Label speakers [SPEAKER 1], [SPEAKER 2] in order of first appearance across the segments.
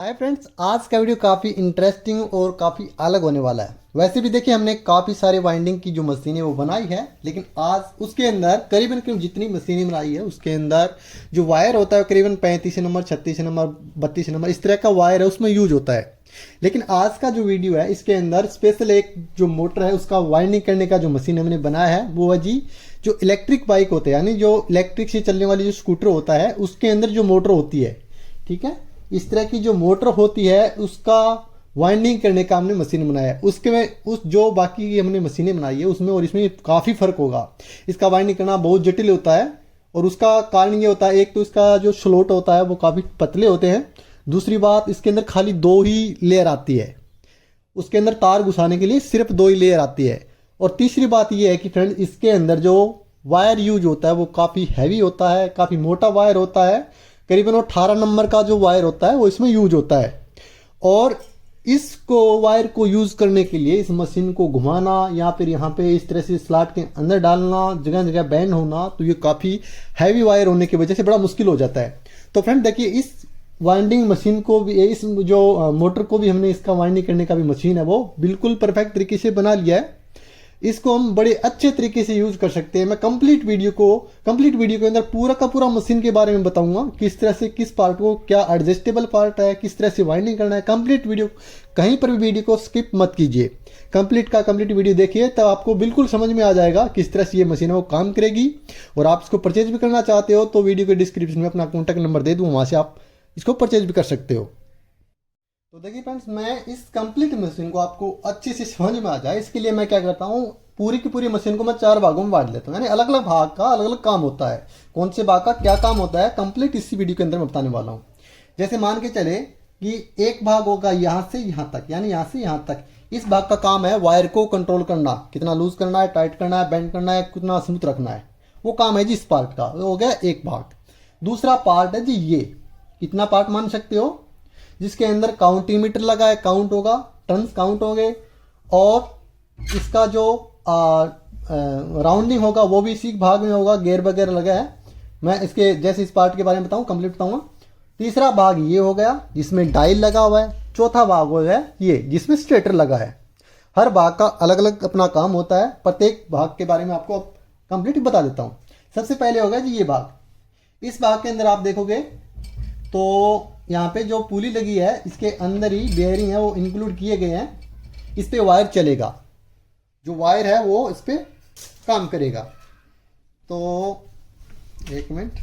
[SPEAKER 1] Hi friends, आज का video काफ़ी इंटरेस्टिंग और काफ़ी अलग होने वाला है। वैसे भी देखिए, हमने काफ़ी सारे वाइंडिंग की जो मशीनें वो बनाई है, लेकिन आज उसके अंदर करीबन करीबन जितनी मशीनें बनाई है उसके अंदर जो वायर होता है करीबन 35 नंबर, 36 नंबर, 32 नंबर इस तरह का वायर है उसमें यूज होता है। लेकिन आज का जो वीडियो है इसके अंदर स्पेशल एक जो मोटर है उसका वाइंडिंग करने का जो मशीन हमने बनाया है वो है जी जो इलेक्ट्रिक बाइक होते हैं, यानी जो इलेक्ट्रिक से चलने वाली जो स्कूटर होता है उसके अंदर जो मोटर होती है, ठीक है, इस तरह की जो मोटर होती है उसका वाइंडिंग करने का हमने मशीन बनाया है। उसके में उस जो बाकी की हमने मशीनें बनाई है उसमें और इसमें काफ़ी फर्क होगा। इसका वाइंडिंग करना बहुत जटिल होता है और उसका कारण ये होता है, एक तो इसका जो स्लोट होता है वो काफ़ी पतले होते हैं, दूसरी बात इसके अंदर खाली दो ही लेयर आती है, उसके अंदर तार घुसाने के लिए सिर्फ दो ही लेयर आती है। और तीसरी बात यह है कि फ्रेंड इसके अंदर जो वायर यूज होता है वो काफ़ी हैवी होता है, काफ़ी मोटा वायर होता है, करीबन 18 नंबर का जो वायर होता है वो इसमें यूज होता है। और इसको वायर को यूज करने के लिए इस मशीन को घुमाना या फिर यहाँ पे इस तरह से स्लॉट के अंदर डालना, जगह जगह बैंड होना, तो ये काफ़ी हैवी वायर होने की वजह से बड़ा मुश्किल हो जाता है। तो फ्रेंड देखिए, इस वाइंडिंग मशीन को भी, इस जो मोटर को भी हमने इसका वाइंडिंग करने का भी मशीन है वो बिल्कुल परफेक्ट तरीके से बना लिया है। इसको हम बड़े अच्छे तरीके से यूज कर सकते हैं। मैं कंप्लीट वीडियो के अंदर पूरा का पूरा मशीन के बारे में बताऊंगा, किस तरह से किस पार्ट को, क्या एडजस्टेबल पार्ट है, किस तरह से वाइंडिंग करना है। कंप्लीट वीडियो, कहीं पर भी वीडियो को स्किप मत कीजिए, कंप्लीट वीडियो देखिए, तब आपको बिल्कुल समझ में आ जाएगा किस तरह से ये मशीन है वो काम करेगी। और आप इसको परचेज भी करना चाहते हो तो वीडियो के डिस्क्रिप्शन में अपना कॉन्टैक्ट नंबर दे दूँ, वहाँ से आप इसको परचेज भी कर सकते हो। तो देखिए फ्रेंड्स, मैं इस कंप्लीट मशीन को आपको अच्छे से समझ में आ जाए इसके लिए मैं क्या करता हूँ, पूरी की पूरी मशीन को मैं 4 भागों में बांट लेता हूँ, यानी अलग अलग भाग का अलग अलग काम होता है। कौन से भाग का क्या काम होता है कंप्लीट इसी वीडियो के अंदर मैं बताने वाला हूँ। जैसे मान के चले कि एक भाग होगा यहाँ से यहाँ तक, यानी यहाँ से यहाँ तक। इस भाग का काम है वायर को कंट्रोल करना, कितना लूज करना है, टाइट करना है, बेंड करना है, कितना स्मूथ रखना है, वो काम है जी इस पार्ट का, वो हो गया एक भाग। दूसरा पार्ट है जी ये, कितना पार्ट मान सकते हो, जिसके अंदर काउंटीमीटर लगा है, काउंट होगा, टर्न्स काउंट होंगे, और इसका जो राउंडिंग होगा वो भी इसी भाग में होगा, गेयर वगैरह लगा है। मैं इसके जैसे इस पार्ट के बारे में बताऊं, कंप्लीट बताऊंगा। तीसरा भाग ये हो गया जिसमें डायल लगा हुआ है। चौथा भाग हो गया ये जिसमें स्टेटर लगा है। हर भाग का अलग अलग अपना काम होता है, प्रत्येक भाग के बारे में आपको कंप्लीट बता देता हूँ। सबसे पहले हो गया जी ये भाग। इस भाग के अंदर आप देखोगे तो यहाँ पे जो पुली लगी है इसके अंदर ही बेयरिंग है वो इंक्लूड किए गए हैं। इस पे वायर चलेगा, जो वायर है वो इस पे काम करेगा। तो एक मिनट,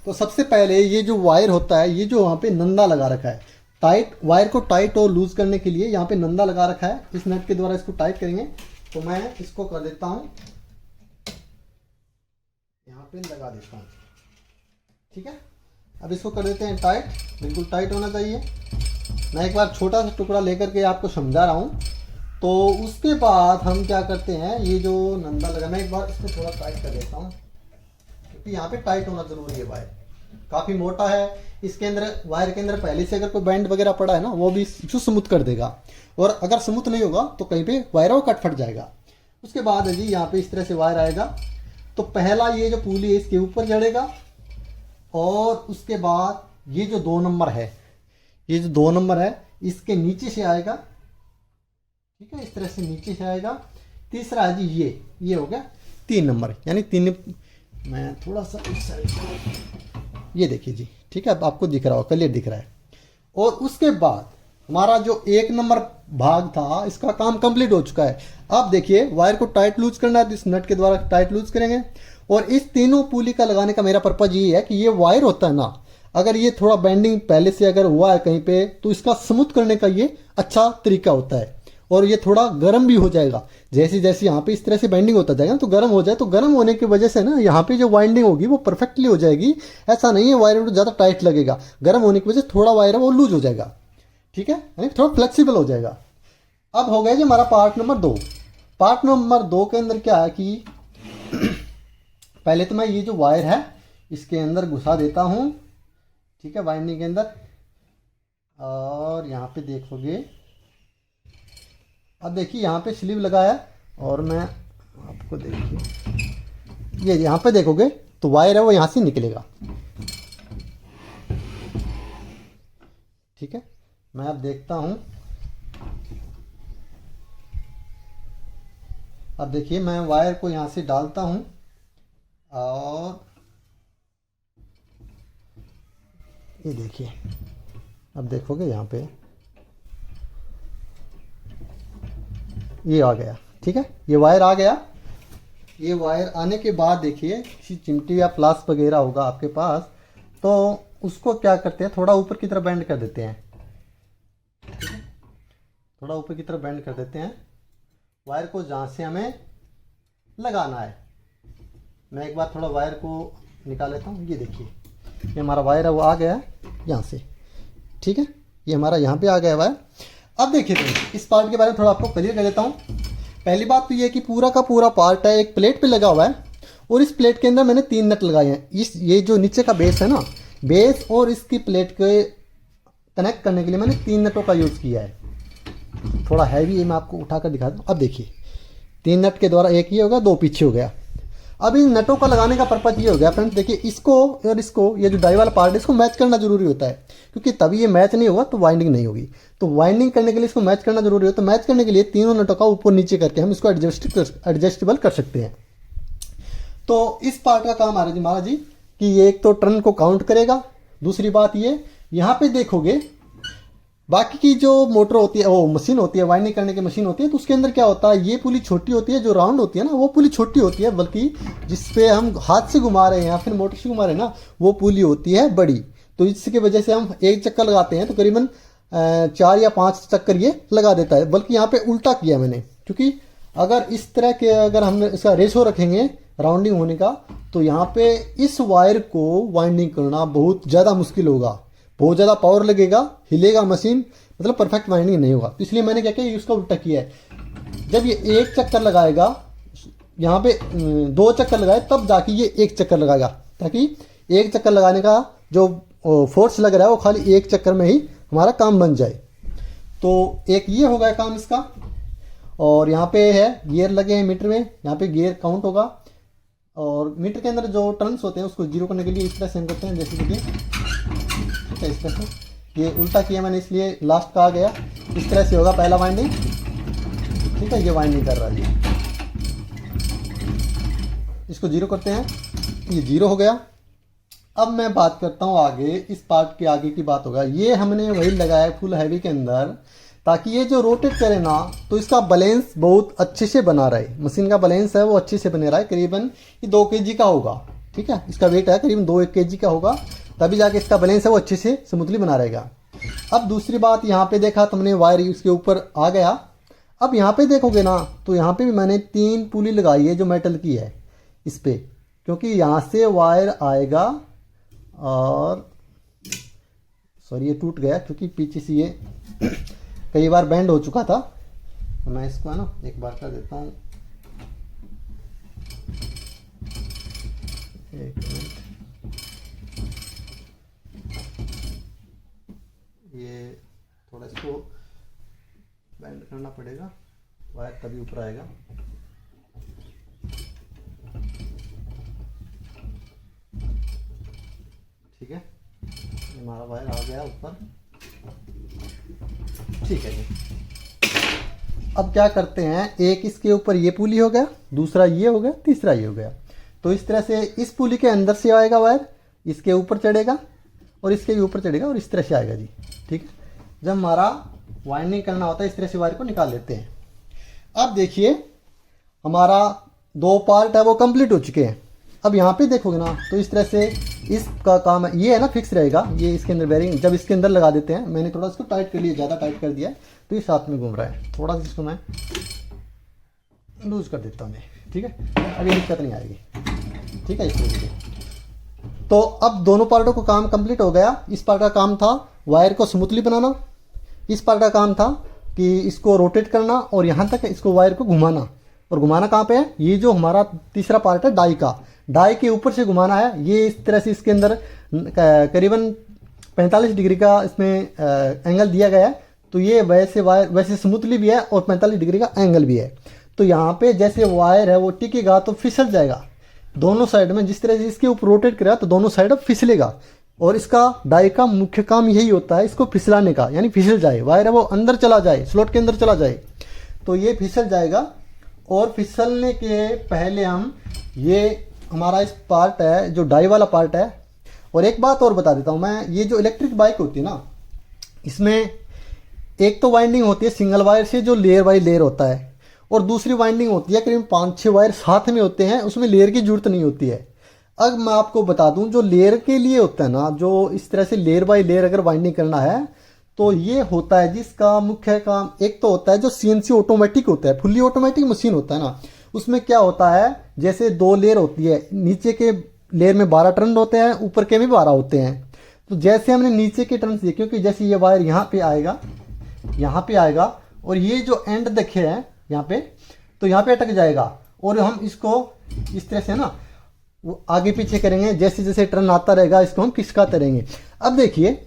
[SPEAKER 1] तो सबसे पहले ये जो वायर होता है, ये जो वहाँ पे नंदा लगा रखा है, टाइट वायर को टाइट और लूज करने के लिए यहाँ पे नंदा लगा रखा है। इस नट के द्वारा इसको टाइट करेंगे। तो मैं इसको कर देता हूँ, यहाँ पे लगा देता हूँ, ठीक है। अब इसको कर देते हैं टाइट, बिल्कुल टाइट होना चाहिए। मैं एक बार छोटा सा टुकड़ा लेकर के आपको समझा रहा हूँ। तो उसके बाद हम क्या करते हैं, ये जो नंदा लगा, मैं एक बार इसको थोड़ा टाइट कर देता हूँ क्योंकि यहाँ पे टाइट होना जरूरी है। वायर काफ़ी मोटा है, इसके अंदर वायर के अंदर पहले से अगर कोई बैंड वगैरह पड़ा है ना वो भी स्मूथ कर देगा, और अगर स्मूथ नहीं होगा तो कहीं पे वायर वो कट फट जाएगा। उसके बाद है जी यहाँ पे इस तरह से वायर आएगा। तो पहला ये जो पुली है इसके ऊपर चढ़ेगा, और उसके बाद ये जो 2 नंबर है, ये जो 2 नंबर है इसके नीचे से आएगा, ठीक है, इस तरह से नीचे से आएगा। तीसरा है जी ये हो गया 3 नंबर, यानी 3। मैं थोड़ा सा इस साइड, ये देखिए जी, ठीक है, अब आपको दिख रहा हो, क्लियर दिख रहा है। और उसके बाद हमारा जो 1 नंबर भाग था इसका काम कंप्लीट हो चुका है। अब देखिए वायर को टाइट लूज करना है, इस नट के द्वारा टाइट लूज करेंगे। और इस तीनों पुली का लगाने का मेरा पर्पज ये है कि ये वायर होता है ना, अगर ये थोड़ा बेंडिंग पहले से अगर हुआ है कहीं पे तो इसका स्मूथ करने का ये अच्छा तरीका होता है। और ये थोड़ा गर्म भी हो जाएगा, जैसे जैसे यहाँ पे इस तरह से बेंडिंग होता जाएगा तो गर्म हो जाए, तो गर्म होने की वजह से ना यहाँ पे जो वाइंडिंग होगी वो परफेक्टली हो जाएगी। ऐसा नहीं है वायर ज़्यादा टाइट लगेगा, गर्म होने की वजह से थोड़ा वायर है वो लूज हो जाएगा, ठीक है, यानी थोड़ा फ्लेक्सिबल हो जाएगा। अब हो गया जी हमारा पार्ट नंबर 2। पार्ट नंबर 2 के अंदर क्या है कि पहले तो मैं ये जो वायर है इसके अंदर घुसा देता हूँ, ठीक है, वाइंडिंग के अंदर। और यहाँ पे देखोगे, अब देखिए यहाँ पे स्लीव लगा है, और मैं आपको देखिए ये यहाँ पे देखोगे तो वायर है वो यहाँ से निकलेगा, ठीक है, मैं अब देखता हूँ। अब देखिए मैं वायर को यहाँ से डालता हूँ और ये देखिए, अब देखोगे यहाँ पे ये आ गया। ठीक है, ये वायर आ गया। ये वायर आने के बाद देखिए किसी चिमटी या प्लास वगैरह होगा आपके पास, तो उसको क्या करते हैं, थोड़ा ऊपर की तरफ बेंड कर देते हैं। थोड़ा ऊपर की तरफ बेंड कर देते हैं वायर को जहाँ से हमें लगाना है। मैं एक बार थोड़ा वायर को निकाल लेता हूँ। ये देखिए, ये हमारा वायर है वो आ गया है यहाँ से। ठीक है, ये हमारा यहाँ पे आ गया वायर। अब देखिए तो इस पार्ट के बारे में थोड़ा आपको क्लियर कर देता हूँ। पहली बात तो ये कि पूरा का पूरा पार्ट है एक प्लेट पे लगा हुआ है और इस प्लेट के अंदर मैंने 3 नट लगाए हैं। ये जो नीचे का बेस है ना, बेस और इसकी प्लेट के कनेक्ट करने के लिए मैंने 3 नटों का यूज़ किया है। थोड़ा हैवी है, मैं आपको उठाकर दिखा दूँ। अब देखिए 3 नट के द्वारा एक ये हो गया, 2 पीछे हो गया। अब इन नटों का लगाने का पर्पज ये हो गया फ्रेंड्स, देखिए इसको और इसको, ये जो डाई वाला पार्ट है इसको मैच करना जरूरी होता है, क्योंकि तभी ये मैच नहीं होगा तो वाइंडिंग नहीं होगी। तो वाइंडिंग करने के लिए इसको मैच करना जरूरी होता है। तो मैच करने के लिए तीनों नटों का ऊपर नीचे करके हम इसको एडजस्टेबल कर सकते हैं। तो इस पार्ट का काम आ रहा जी महाराज जी कि ये एक तो टर्न को काउंट करेगा। दूसरी बात ये, यहाँ पे देखोगे बाकी की जो मोटर होती है, वो मशीन होती है, वाइंडिंग करने की मशीन होती है, तो उसके अंदर क्या होता है, ये पुली छोटी होती है, जो राउंड होती है ना वो पुली छोटी होती है, बल्कि जिसपे हम हाथ से घुमा रहे हैं या फिर मोटर से घुमा रहे हैं ना वो पुली होती है बड़ी। तो इसकी वजह से हम एक चक्कर लगाते हैं तो करीबन 4 या 5 चक्कर ये लगा देता है। बल्कि यहाँ पे उल्टा किया मैंने, क्योंकि अगर इस तरह के अगर हम इसका रेशो रखेंगे राउंडिंग होने का, तो यहाँ पे इस वायर को वाइंडिंग करना बहुत ज़्यादा मुश्किल होगा, बहुत ज़्यादा पावर लगेगा, हिलेगा मशीन, मतलब परफेक्ट वाइंडिंग नहीं होगा। तो इसलिए मैंने क्या किया, उसका उल्टा किया है। जब ये एक चक्कर लगाएगा, यहाँ पे 2 चक्कर लगाए तब जाके ये एक चक्कर लगाएगा, ताकि एक चक्कर लगाने का जो फोर्स लग रहा है वो खाली एक चक्कर में ही हमारा काम बन जाए। तो एक ये हो गया काम इसका। और यहाँ पे है गियर लगे हैं मीटर में, यहाँ पे गियर काउंट होगा। और मीटर के अंदर जो टर्न्स होते हैं उसको जीरो करने के लिए इस तरह से हम करते हैं, जैसे देखिए ठीक है। इस तरह से ये उल्टा किया मैंने, इसलिए लास्ट का आ गया। इस तरह से होगा पहला वाइंडिंग। ठीक है, ये वाइंडिंग कर रहा है, इसको जीरो करते हैं, ये जीरो हो गया। अब मैं बात करता हूँ आगे, इस पार्ट के आगे की बात होगा। ये हमने वही लगाया फुल हैवी के अंदर, ताकि ये जो रोटेट करे ना तो इसका बैलेंस बहुत अच्छे से बना रहे। मशीन का बैलेंस है वो अच्छे से बने रहा है। करीबन ये 2 kg का होगा। ठीक है, इसका वेट है करीबन 2 kg का होगा, तभी जाके इसका बैलेंस है वो अच्छे से स्मूथली बना रहेगा। अब दूसरी बात, यहाँ पे देखा तुमने वायर इसके ऊपर आ गया। अब यहाँ पे देखोगे ना तो यहाँ पे भी मैंने 3 पुली लगाई है जो मेटल की है इस पे, क्योंकि यहाँ से वायर आएगा। और सॉरी ये टूट गया, क्योंकि पीछे से ये कई बार बैंड हो चुका था। तो मैं इसको है ना एक बार कर देता हूँ, एक मिनट। ये थोड़ा इसको बैंड करना पड़ेगा, वायर तभी ऊपर आएगा। ठीक है, हमारा वायर आ गया ऊपर। ठीक है जी, अब क्या करते हैं, एक इसके ऊपर ये पुली हो गया, दूसरा ये हो गया, तीसरा ये हो गया। तो इस तरह से इस पुली के अंदर से आएगा वायर, इसके ऊपर चढ़ेगा और इसके भी ऊपर चढ़ेगा और इस तरह से आएगा जी। ठीक है, जब हमारा वाइंडिंग करना होता है इस तरह से वायर को निकाल लेते हैं। अब देखिए हमारा 2 पार्ट है वो कंप्लीट हो चुके हैं। अब यहाँ पे देखोगे ना तो इस तरह से इसका काम है, ये है ना फिक्स रहेगा, ये इसके अंदर बेरिंग जब इसके अंदर लगा देते हैं। मैंने थोड़ा इसको टाइट कर लिया, ज़्यादा टाइट कर दिया है तो ये साथ में घूम रहा है। थोड़ा सा इसको मैं लूज कर देता हूँ। ठीक है, अभी दिक्कत नहीं आएगी। ठीक है, इस तरीके से। तो अब दोनों पार्टों का काम कंप्लीट हो गया। इस पार्ट का काम था वायर को स्मूथली बनाना, इस पार्ट का काम था कि इसको रोटेट करना और यहाँ तक इसको वायर को घुमाना। और घुमाना कहाँ पे है, ये जो हमारा तीसरा पार्ट है डाई का, डाई के ऊपर से घुमाना है। ये इस तरह से इसके अंदर करीबन 45 डिग्री का इसमें एंगल दिया गया है। तो ये वैसे वायर वैसे स्मूथली भी है और 45 डिग्री का एंगल भी है। तो यहाँ पे जैसे वायर है वो टिकेगा तो फिसल जाएगा दोनों साइड में। जिस तरह से इसके ऊपर रोटेट करेगा तो दोनों साइड फिसलेगा और इसका डाई का मुख्य काम यही होता है इसको फिसलाने का, यानी फिसल जाए वायर है वो अंदर चला जाए, स्लॉट के अंदर चला जाए। तो ये फिसल जाएगा और फिसलने के पहले हम ये हमारा इस पार्ट है जो डाई वाला पार्ट है। और एक बात और बता देता हूँ मैं, ये जो इलेक्ट्रिक बाइक होती है ना, इसमें एक तो वाइंडिंग होती है सिंगल वायर से जो लेयर बाई लेयर होता है, और दूसरी वाइंडिंग होती है करीब 5-6 वायर साथ में होते हैं, उसमें लेयर की जरूरत नहीं होती है। अब मैं आपको बता दूं जो लेयर के लिए होता है ना, जो इस तरह से लेयर बाय लेयर अगर वाइंडिंग करना है तो ये होता है जिसका मुख्य काम एक तो होता है जो सीएनसी ऑटोमेटिक होता है, फुल्ली ऑटोमेटिक मशीन होता है ना, उसमें क्या होता है जैसे 2 लेयर होती है, नीचे के लेयर में 12 टर्न होते हैं, ऊपर के में 12 होते हैं। तो जैसे हमने नीचे के टर्न दिए, क्योंकि जैसे ये वायर यहाँ पे आएगा और ये जो एंड देखे हैं यहाँ पे, तो यहाँ पे अटक जाएगा और हम इसको इस तरह से ना वो आगे पीछे करेंगे, जैसे जैसे टर्न आता रहेगा इसको हम खिसकाते रहेंगे। अब देखिए,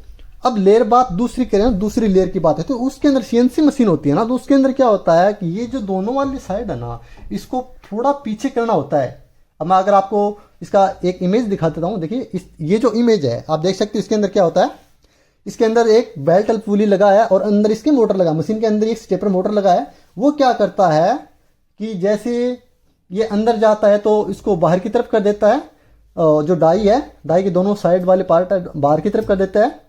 [SPEAKER 1] अब लेयर बात दूसरी करें, दूसरी लेयर की बात है तो उसके अंदर सीएनसी मशीन होती है ना, तो उसके अंदर क्या होता है कि ये जो दोनों वाली साइड है ना, इसको थोड़ा पीछे करना होता है। अब मैं अगर आपको इसका एक इमेज दिखा देता हूँ, देखिए ये जो इमेज है आप देख सकते हो, इसके अंदर क्या होता है, इसके अंदर एक बेल्ट पुली लगा है और अंदर इसके मोटर लगा, मशीन के अंदर एक स्टेपर मोटर लगा है। वो क्या करता है कि जैसे ये अंदर जाता है तो इसको बाहर की तरफ कर देता है, जो डाई है, डाई के दोनों साइड वाले पार्ट है बाहर की तरफ कर देता है,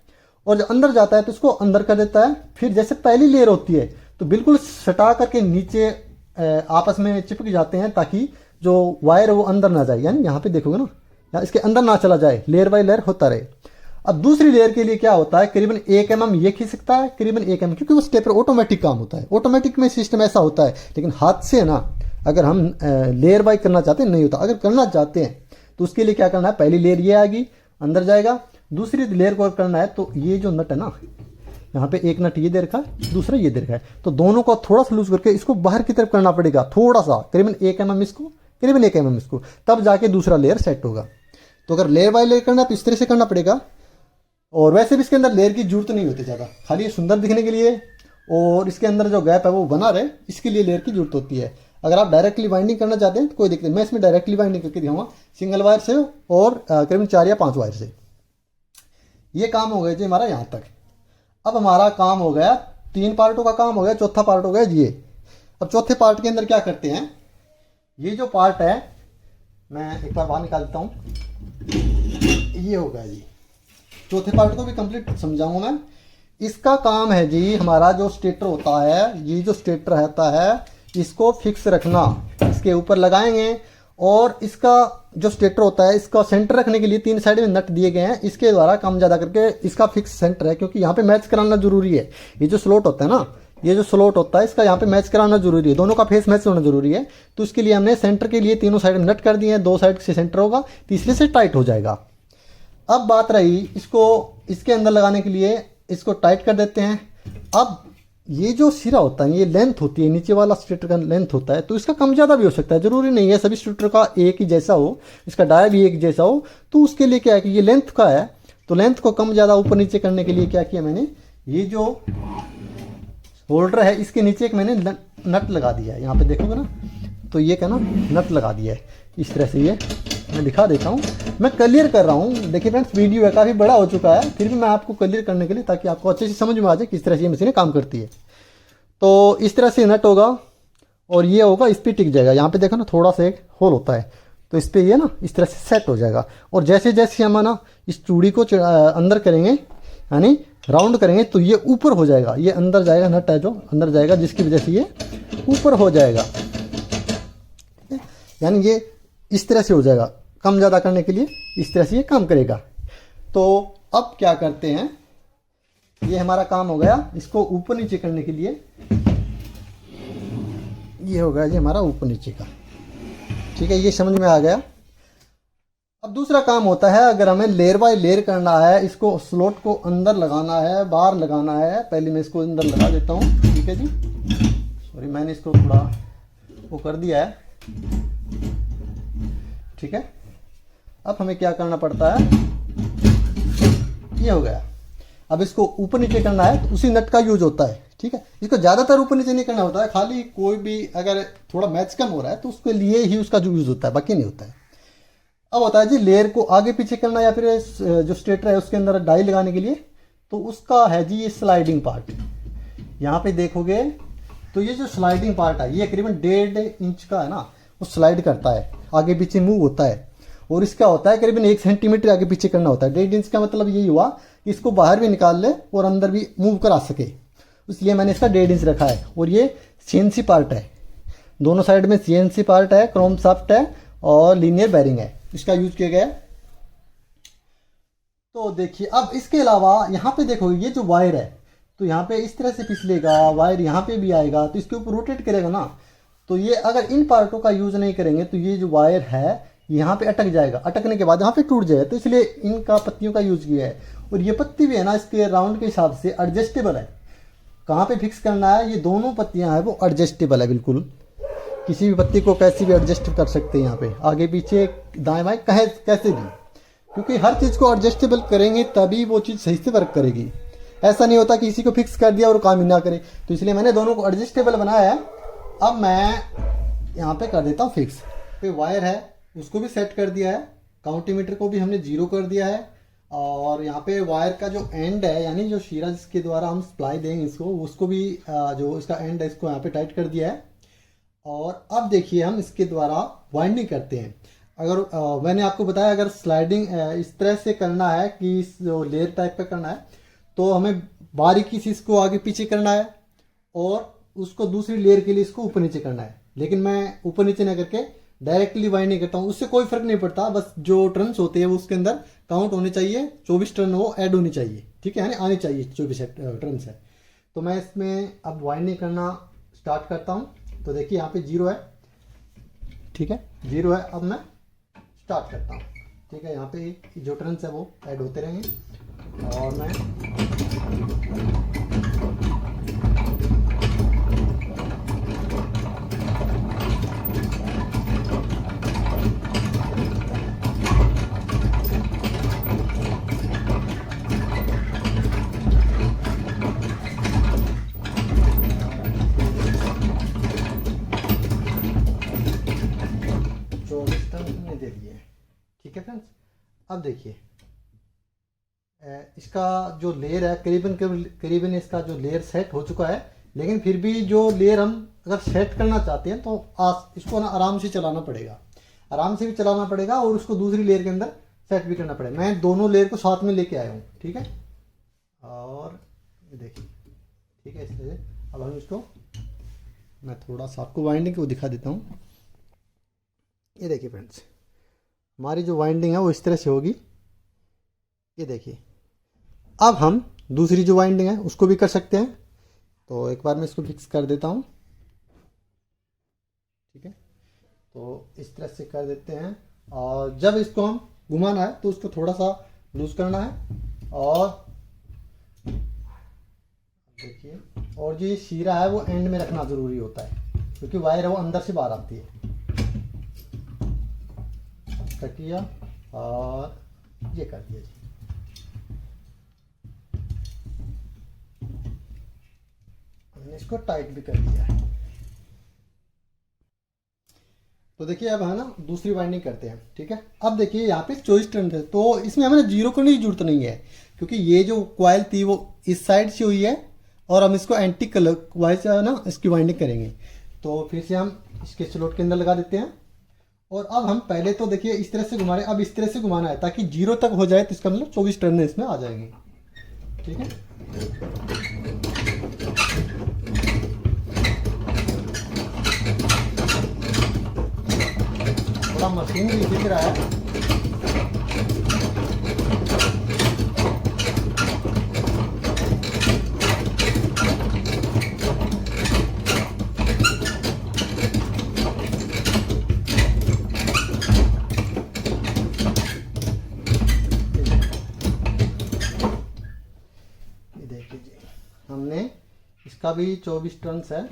[SPEAKER 1] और जब अंदर जाता है तो इसको अंदर कर देता है। फिर जैसे पहली लेयर होती है तो बिल्कुल सटा करके नीचे आपस में चिपक जाते हैं ताकि जो वायर है वो अंदर ना जाए, यानी यहाँ पे देखोगे ना, यहाँ इसके अंदर ना चला जाए, लेयर बाय लेयर होता रहे। अब दूसरी लेयर के लिए क्या होता है, करीबन 1 mm ये खिसकता है, करीबन 1 mm, क्योंकि वो स्टेपर ऑटोमेटिक काम होता है, ऑटोमेटिक में सिस्टम ऐसा होता है। लेकिन हाथ से ना अगर हम लेयर बाय करना चाहते हैं नहीं होता, अगर करना चाहते हैं तो उसके लिए क्या करना है, पहली लेयर ये आएगी अंदर जाएगा, दूसरी लेयर को करना है तो ये जो नट है ना, यहाँ पे एक नट ये दे रखा है, दूसरा ये दे रखा है, तो दोनों को थोड़ा सा लूज करके इसको बाहर की तरफ करना पड़ेगा, थोड़ा सा, करीबन 1 mm इसको, करीबन 1 mm इसको, तब जाके दूसरा लेयर सेट होगा। तो अगर लेयर बाय लेयर करना है तो इस तरह से करना पड़ेगा। और वैसे भी इसके अंदर लेयर की जरूरत नहीं होती ज़्यादा, खाली ये सुंदर दिखने के लिए और इसके अंदर जो गैप है वो बना रहे, इसके लिए लेयर की जरूरत होती है। अगर आप डायरेक्टली वाइंडिंग करना चाहते हैं तो कोई दिक्कत नहीं, मैं इसमें डायरेक्टली वाइंडिंग करके दिखाऊंगा सिंगल वायर से और करीबन 4 या 5 वायर से। ये काम हो गया जी हमारा यहाँ तक। अब हमारा काम हो गया, 3 पार्टों का काम हो गया, चौथा पार्ट हो गया ये। अब चौथे पार्ट के अंदर क्या करते हैं, ये जो पार्ट है मैं एक बार बाहर निकाल देता हूँ, ये हो गया जी। चौथे पार्ट को भी कंप्लीट समझाऊंगा मैं। इसका काम है जी हमारा जो स्टेटर होता है, ये जो स्टेटर रहता है इसको फिक्स रखना, इसके ऊपर लगाएंगे। और इसका जो स्टेटर होता है इसका सेंटर रखने के लिए 3 साइड में नट दिए गए हैं, इसके द्वारा कम ज़्यादा करके इसका फिक्स सेंटर है, क्योंकि यहाँ पे मैच कराना जरूरी है। ये जो स्लॉट होता है ना, ये जो स्लॉट होता है इसका यहाँ पे मैच कराना जरूरी है, दोनों का फेस मैच होना जरूरी है। तो इसके लिए हमने सेंटर के लिए तीनों साइड में नट कर दिए हैं, 2 साइड से सेंटर होगा, तीसरे से टाइट हो जाएगा। अब बात रही इसको इसके अंदर लगाने के लिए, इसको टाइट कर देते हैं। अब ये जो सिरा होता है, ये लेंथ होती है, नीचे वाला स्टेटर का लेंथ होता है, तो इसका कम ज़्यादा भी हो सकता है, जरूरी नहीं है सभी स्टेटर का एक ही जैसा हो, इसका डाया भी एक जैसा हो। तो उसके लिए क्या है कि ये लेंथ का है, तो लेंथ को कम ज़्यादा ऊपर नीचे करने के लिए क्या किया मैंने, ये जो होल्डर है इसके नीचे एक मैंने नट लगा दिया है, यहाँ पे देखोगे ना, तो ये क्या ना नट लगा दिया है इस तरह से। ये मैं दिखा देता हूँ, मैं क्लियर कर रहा हूँ। देखिए फ्रेंड्स, वीडियो है काफ़ी बड़ा हो चुका है, फिर भी मैं आपको क्लियर करने के लिए, ताकि आपको अच्छे से समझ में आ जाए किस तरह से ये मशीनें काम करती है। तो इस तरह से नट होगा और ये होगा, इस पर टिक जाएगा। यहाँ पे देखो ना थोड़ा सा एक होल होता है, तो इस पर ये ना इस तरह से सेट हो जाएगा। और जैसे जैसे हम ना इस चूड़ी को अंदर करेंगे, यानी राउंड करेंगे, तो ये ऊपर हो जाएगा, ये अंदर जाएगा, नट है जो अंदर जाएगा, जिसकी वजह से ये ऊपर हो जाएगा, यानी ये इस तरह से हो जाएगा। कम ज़्यादा करने के लिए इस तरह से ये काम करेगा। तो अब क्या करते हैं, ये हमारा काम हो गया, इसको ऊपर नीचे करने के लिए ये हो गया जी हमारा ऊपर नीचे का, ठीक है, ये समझ में आ गया। अब दूसरा काम होता है, अगर हमें लेयर बाय लेयर करना है, इसको स्लॉट को अंदर लगाना है, बाहर लगाना है। पहले मैं इसको अंदर लगा देता हूँ, ठीक है जी, सॉरी मैंने इसको थोड़ा वो कर दिया है, ठीक है। अब हमें क्या करना पड़ता है, ये हो गया। अब इसको ऊपर नीचे करना है तो उसी नट का यूज होता है, ठीक है। इसको ज़्यादातर ऊपर नीचे नहीं करना होता है, खाली कोई भी अगर थोड़ा मैच कम हो रहा है तो उसके लिए ही उसका जो यूज होता है, बाकी नहीं होता है। अब होता है जी लेयर को आगे पीछे करना या फिर जो स्टेटर है उसके अंदर डाई लगाने के लिए, तो उसका है जी ये स्लाइडिंग पार्ट। यहाँ पे देखोगे तो ये जो स्लाइडिंग पार्ट है ये करीबन 1.5 इंच का है ना, वो स्लाइड करता है, आगे पीछे मूव होता है। और इसका होता है करीबन 1 सेंटीमीटर आगे पीछे करना होता है। 1.5 इंच का मतलब यही हुआ कि इसको बाहर भी निकाल ले और अंदर भी मूव करा सके, इसलिए मैंने इसका 1.5 इंच रखा है। और ये सीएनसी पार्ट है, दोनों साइड में सीएनसी पार्ट है, क्रोम शाफ्ट है और लीनियर बेरिंग है, इसका यूज किया गया है। तो देखिए अब इसके अलावा यहाँ पे देखो ये जो वायर है तो यहाँ पे इस तरह से फिसलेगा, वायर यहाँ पे भी आएगा तो इसके ऊपर रोटेट करेगा ना, तो ये अगर इन पार्टों का यूज नहीं करेंगे तो ये जो वायर है यहाँ पे अटक जाएगा, अटकने के बाद यहाँ पे टूट जाएगा, तो इसलिए इनका पत्तियों का यूज किया है। और ये पत्ती भी है ना इसके राउंड के हिसाब से एडजस्टेबल है, कहाँ पे फिक्स करना है, ये दोनों पत्तियाँ हैं वो एडजस्टेबल है, बिल्कुल किसी भी पत्ती को कैसे भी एडजस्ट कर सकते हैं, यहाँ पे आगे पीछे दाएं बाएं कैसे भी, क्योंकि हर चीज़ को एडजस्टेबल करेंगे तभी वो चीज़ सही से वर्क करेगी। ऐसा नहीं होता कि किसी को फिक्स कर दिया और काम ही ना करे, तो इसलिए मैंने दोनों को एडजस्टेबल बनाया है। अब मैं यहाँ पे कर देता हूँ फिक्स। पे वायर है उसको भी सेट कर दिया है, काउंटीमीटर को भी हमने 0 कर दिया है, और यहाँ पे वायर का जो एंड है यानी जो शीरा जिसके द्वारा हम सप्लाई देंगे इसको, उसको भी जो इसका एंड है इसको यहाँ पे टाइट कर दिया है। और अब देखिए हम इसके द्वारा वाइंडिंग करते हैं। अगर मैंने आपको बताया अगर स्लाइडिंग इस तरह से करना है कि इस जो लेयर टाइप का करना है तो हमें बारीकी से इसको आगे पीछे करना है और उसको दूसरी लेयर के लिए इसको ऊपर नीचे करना है। लेकिन मैं ऊपर नीचे ना करके डायरेक्टली वाइंडिंग करता हूँ, उससे कोई फर्क नहीं पड़ता, बस जो टर्न्स होते हैं वो उसके अंदर काउंट होने चाहिए, 24 टर्न वो ऐड होनी चाहिए, ठीक है, यानी आनी चाहिए 24 टर्न्स है। तो मैं इसमें अब वाइंडिंग करना स्टार्ट करता हूँ। तो देखिए यहाँ पे 0 है, ठीक है 0 है। अब मैं स्टार्ट करता हूँ, ठीक है, यहाँ पे जो टर्न्स है वो ऐड होते रहेंगे और मैं दे दिए, ठीक है फ्रेंड्स। अब देखिए इसका जो लेयर है करीबन इसका जो लेयर सेट हो चुका है, लेकिन फिर भी जो लेयर हम अगर सेट करना चाहते हैं तो इसको ना आराम से चलाना पड़ेगा, आराम से भी चलाना पड़ेगा और उसको दूसरी लेयर के अंदर सेट भी करना पड़ेगा। मैं दोनों लेयर को साथ में लेके आया हूँ, ठीक है, और देखिए ठीक है। इसलिए अब हम इसको मैं थोड़ा सा आपको वाइंडिंग को दिखा देता हूँ। ये देखिए फ्रेंड्स हमारी जो वाइंडिंग है वो इस तरह से होगी, ये देखिए। अब हम दूसरी जो वाइंडिंग है उसको भी कर सकते हैं, तो एक बार मैं इसको फिक्स कर देता हूँ, ठीक है। तो इस तरह से कर देते हैं और जब इसको हम घुमाना है तो उसको थोड़ा सा लूज करना है और देखिए, और जो ये शीरा है वो एंड में रखना ज़रूरी होता है क्योंकि वायर है वो अंदर से बाहर आती है। किया और ये कर दिया जी। हमने इसको टाइट भी कर दिया है। तो देखिए अब है ना दूसरी वाइंडिंग करते हैं, ठीक है। अब देखिए यहाँ पे 24 टर्न है तो इसमें हमें 0 करने की जरूरत नहीं है क्योंकि ये जो कॉइल थी वो इस साइड से हुई है और हम इसको एंटी कलर वाइज से है ना इसकी वाइंडिंग करेंगे। तो फिर से हम इसके स्लॉट के अंदर लगा देते हैं और अब हम पहले तो देखिए इस तरह से घुमा रहे हैं, अब इस तरह से घुमाना है ताकि 0 तक हो जाए, तो इसका मतलब 24 टर्न इसमें आ जाएंगे, ठीक है। थोड़ा मशीन भी दिख रहा है, हमने इसका भी 24 टर्न्स है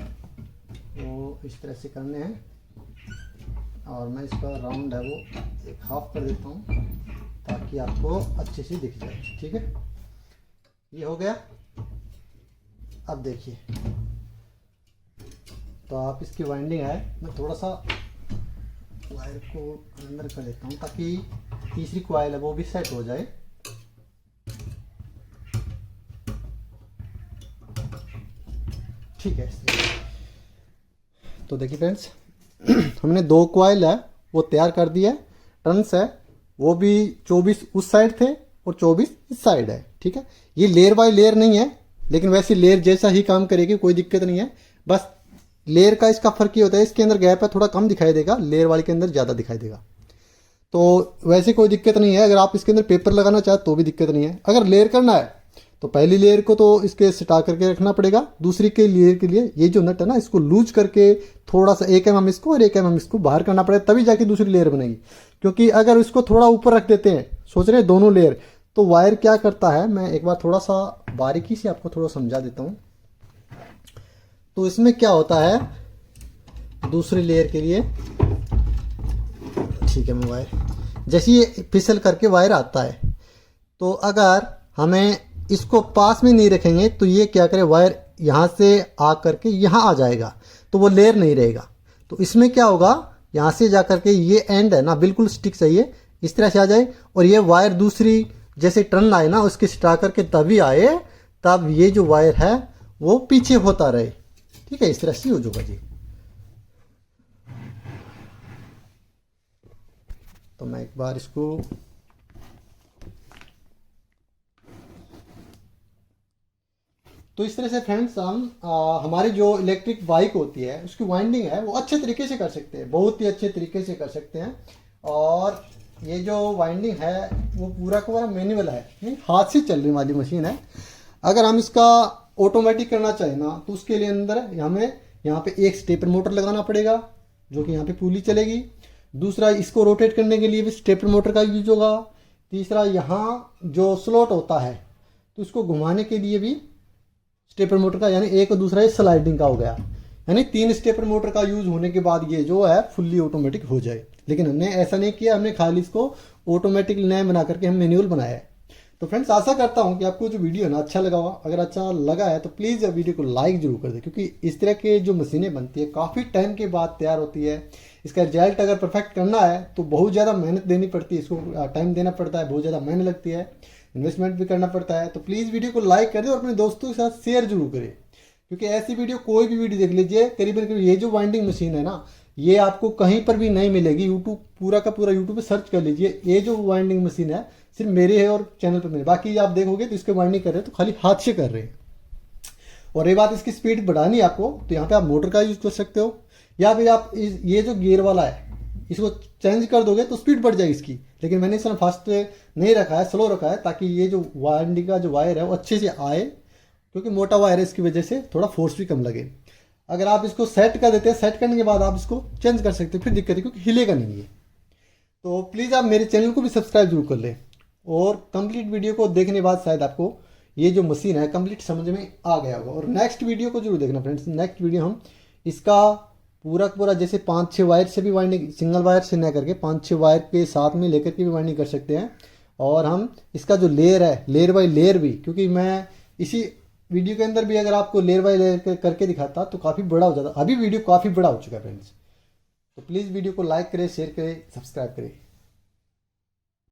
[SPEAKER 1] वो इस तरह से करने हैं और मैं इसका राउंड है वो एक हाफ कर देता हूँ ताकि आपको अच्छे से दिख जाए, ठीक है। ये हो गया। अब देखिए तो आप इसकी वाइंडिंग है मैं थोड़ा सा वायर को अंदर कर देता हूँ ताकि तीसरी कॉइल है वो भी सेट हो जाए। ठीक है। तो देखिए फ्रेंड्स, हमने 2 कॉइल है वो तैयार कर दिया है। टर्न्स है वो भी 24 उस साइड थे और 24 इस साइड है। ठीक है, ये लेयर बाय लेयर नहीं है, लेकिन वैसे लेयर जैसा ही काम करेगी, कोई दिक्कत नहीं है। बस लेयर का इसका फर्क ये होता है, इसके अंदर गैप है थोड़ा कम दिखाई देगा, लेयर वाले के अंदर ज़्यादा दिखाई देगा। तो वैसे कोई दिक्कत नहीं है, अगर आप इसके अंदर पेपर लगाना चाहे तो भी दिक्कत नहीं है। अगर लेयर करना है तो पहली लेयर को तो इसके सटा करके रखना पड़ेगा, दूसरी के लेयर के लिए ये जो नट है ना इसको लूज करके थोड़ा सा 1 mm इसको और 1 mm इसको बाहर करना पड़ेगा, तभी जाके दूसरी लेयर बनेगी। क्योंकि अगर इसको थोड़ा ऊपर रख देते हैं, सोच रहे हैं दोनों लेयर, तो वायर क्या करता है, मैं एक बार थोड़ा सा बारीकी से आपको थोड़ा समझा देता हूँ। तो इसमें क्या होता है, दूसरी लेयर के लिए, ठीक है, मैं वायर जैसे ये फिसल करके वायर आता है, तो अगर हमें इसको पास में नहीं रखेंगे तो ये क्या करे, वायर यहाँ से आ करके यहाँ आ जाएगा, तो वो लेयर नहीं रहेगा। तो इसमें क्या होगा, यहाँ से जा करके ये एंड है ना बिल्कुल स्टिक चाहिए, इस तरह से आ जाए, और ये वायर दूसरी जैसे टर्न आए ना उसके सटा करके तभी आए, तब ये जो वायर है वो पीछे होता रहे। ठीक है, इस तरह से हो जाएगा जी। तो मैं एक बार इसको तो इस तरह से फ्रेंड्स हम हमारी जो इलेक्ट्रिक बाइक होती है उसकी वाइंडिंग है वो अच्छे तरीके से कर सकते हैं, बहुत ही अच्छे तरीके से कर सकते हैं। और ये जो वाइंडिंग है वो पूरा का पूरा मैनुअल है, हाथ से चलने वाली मशीन है। अगर हम इसका ऑटोमेटिक करना चाहें ना तो उसके लिए अंदर हमें यहाँ पे एक स्टेपर मोटर लगाना पड़ेगा जो कि यहाँ पे पुली चलेगी। दूसरा, इसको रोटेट करने के लिए भी स्टेपर मोटर का यूज होगा। तीसरा, यहाँ जो स्लॉट होता है तो उसको घुमाने के लिए भी स्टेपर मोटर का, यानी एक और दूसरा ये स्लाइडिंग का हो गया, यानी 3 स्टेपर मोटर का यूज होने के बाद ये जो है फुल्ली ऑटोमेटिक हो जाए। लेकिन हमने ऐसा नहीं किया, हमने खाली इसको ऑटोमेटिक नए बना करके हम मैनुअल बनाया है। तो फ्रेंड्स, आशा करता हूँ कि आपको जो वीडियो है ना अच्छा लगा होगा। अगर अच्छा लगा है तो प्लीज़ वीडियो को लाइक जरूर कर दें, क्योंकि इस तरह के जो मशीनें बनती है काफ़ी टाइम के बाद तैयार होती है। इसका रिजल्ट अगर परफेक्ट करना है तो बहुत ज़्यादा मेहनत देनी पड़ती है, इसको टाइम देना पड़ता है, बहुत ज़्यादा मेहनत लगती है, इन्वेस्टमेंट भी करना पड़ता है। तो प्लीज़ वीडियो को लाइक कर दें और अपने दोस्तों के साथ शेयर जरूर करें, क्योंकि ऐसी वीडियो कोई भी वीडियो देख लीजिए, करीबन करीब ये जो वाइंडिंग मशीन है ना ये आपको कहीं पर भी नहीं मिलेगी। यूट्यूब पूरा का पूरा यूट्यूब पे सर्च कर लीजिए, ये जो वाइंडिंग मशीन है सिर्फ मेरे है और चैनल पर मेरे, बाकी आप देखोगे तो इसके वाइंडिंग कर रहे हैं तो खाली हाथ से कर रहे हैं। और ये बात, इसकी स्पीड बढ़ानी है आपको तो यहाँ पे आप मोटर का यूज कर सकते हो, या फिर आप ये जो गियर वाला है इसको चेंज कर दोगे तो स्पीड बढ़ जाएगी इसकी। लेकिन मैंने इसमें फास्ट नहीं रखा है, स्लो रखा है, ताकि ये जो वाइंडिंग का जो वायर है वो अच्छे से आए, क्योंकि मोटा वायर है इसकी वजह से थोड़ा फोर्स भी कम लगे। अगर आप इसको सेट कर देते हैं, सेट करने के बाद आप इसको चेंज कर सकते हैं, फिर दिक्कत है क्योंकि हिलेगा नहीं है। तो प्लीज़ आप मेरे चैनल को भी सब्सक्राइब जरूर कर लें, और कंप्लीट वीडियो को देखने के बाद शायद आपको ये जो मशीन है कंप्लीट समझ में आ गया होगा। और नेक्स्ट वीडियो को जरूर देखना फ्रेंड्स, नेक्स्ट वीडियो हम इसका पूरा का पूरा जैसे 5-6 वायर से भी वाइंडिंग, सिंगल वायर से न करके 5-6 वायर के साथ में लेकर के भी वाइंडिंग कर सकते हैं। और हम इसका जो लेयर है, लेयर बाय लेयर भी, क्योंकि मैं इसी वीडियो के अंदर भी अगर आपको लेयर बाय लेयर करके दिखाता तो काफ़ी बड़ा हो जाता, अभी वीडियो काफ़ी बड़ा हो चुका है फ्रेंड्स। तो प्लीज़ वीडियो को लाइक करें, शेयर करें, सब्सक्राइब करें।